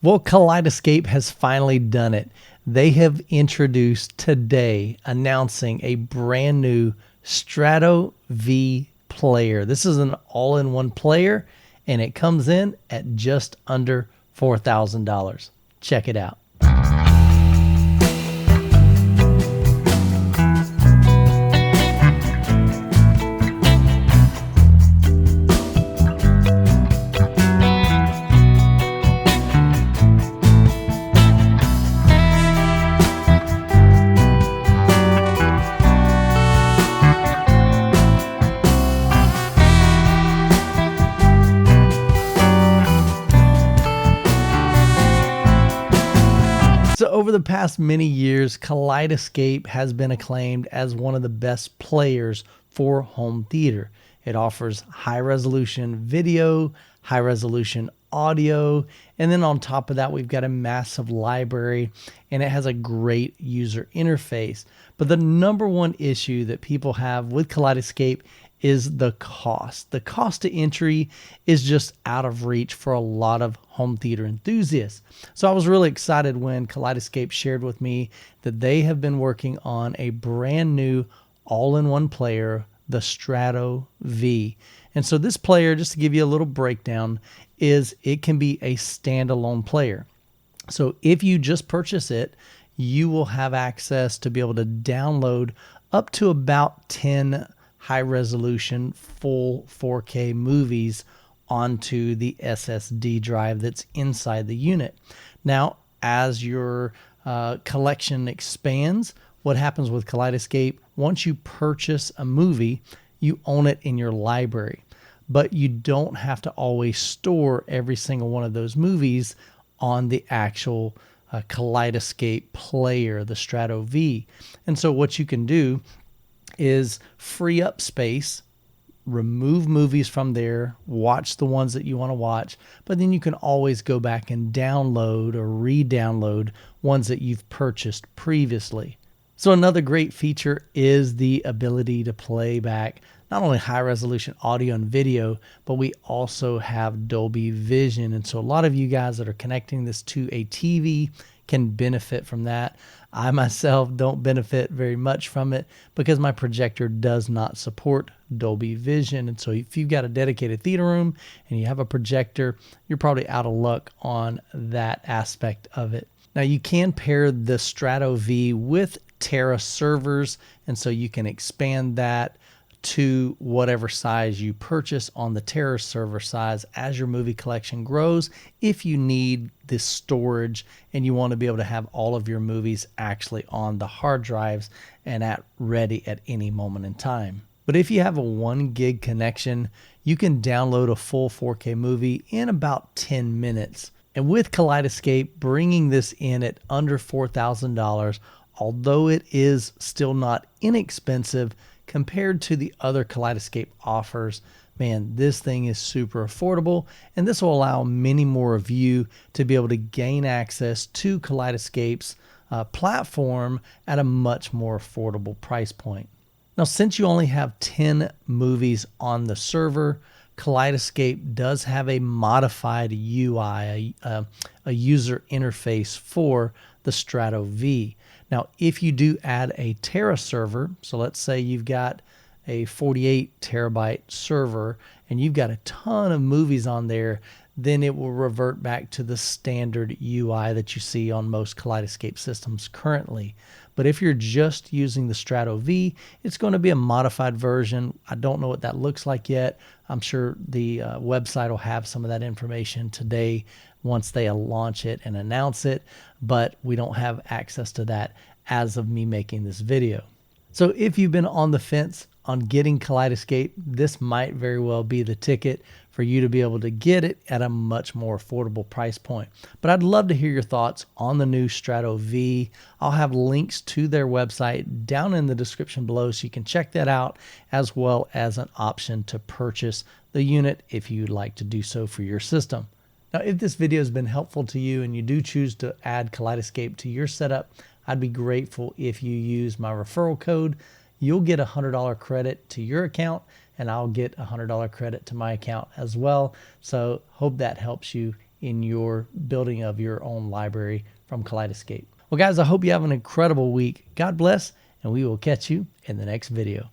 Well, Kaleidescape has finally done it. They have introduced today, announcing a brand new Strato V player. This is an all-in-one player, and it comes in at just under $4,000. Check it out. So over the past many years, Kaleidescape has been acclaimed as one of the best players for home theater. It offers high-resolution video, high-resolution audio, and then on top of that, we've got a massive library, and it has a great user interface. But the number one issue that people have with Kaleidescape is the cost. The cost to entry is just out of reach for a lot of home theater enthusiasts. So I was really excited when Kaleidescape shared with me that they have been working on a brand new all-in-one player, the Strato V. And so this player, just to give you a little breakdown, is it can be a standalone player. So if you just purchase it, you will have access to be able to download up to about 10 high-resolution full 4K movies onto the SSD drive that's inside the unit. Now, as your collection expands, what happens with Kaleidescape, once you purchase a movie, you own it in your library, but you don't have to always store every single one of those movies on the actual Kaleidescape player, the Strato V. And so what you can do is free up space, remove movies from there, watch the ones that you want to watch, but then you can always go back and download or re-download ones that you've purchased previously. So another great feature is the ability to play back not only high resolution audio and video, but we also have Dolby Vision. And so a lot of you guys that are connecting this to a TV can benefit from that. I myself don't benefit very much from it because my projector does not support Dolby Vision. And so if you've got a dedicated theater room and you have a projector, you're probably out of luck on that aspect of it. Now you can pair the Strato V with Terra servers, and so you can expand that to whatever size you purchase on the Terra server size as your movie collection grows, if you need this storage and you want to be able to have all of your movies actually on the hard drives and ready at any moment in time. But if you have a 1 gig connection, you can download a full 4K movie in about 10 minutes. And with Kaleidescape bringing this in at under $4,000, although it is still not inexpensive compared to the other Kaleidescape offers, man, this thing is super affordable, and this will allow many more of you to be able to gain access to Kaleidescape's platform at a much more affordable price point. Now, since you only have 10 movies on the server, Kaleidescape does have a modified UI, a user interface for the Strato V. Now, if you do add a Terra server, so let's say you've got a 48 terabyte server and you've got a ton of movies on there, then it will revert back to the standard UI that you see on most Kaleidescape systems currently. But if you're just using the Strato V, it's going to be a modified version. I don't know what that looks like yet. I'm sure the website will have some of that information today once they launch it and announce it, but we don't have access to that as of me making this video. So if you've been on the fence on getting Kaleidescape, this might very well be the ticket for you to be able to get it at a much more affordable price point. But I'd love to hear your thoughts on the new Strato V. I'll have links to their website down in the description below so you can check that out, as well as an option to purchase the unit if you'd like to do so for your system. Now, if this video has been helpful to you and you do choose to add Kaleidescape to your setup, I'd be grateful if you use my referral code. You'll get a $100 credit to your account, and I'll get a $100 credit to my account as well. So hope that helps you in your building of your own library from Kaleidescape. Well, guys, I hope you have an incredible week. God bless, and we will catch you in the next video.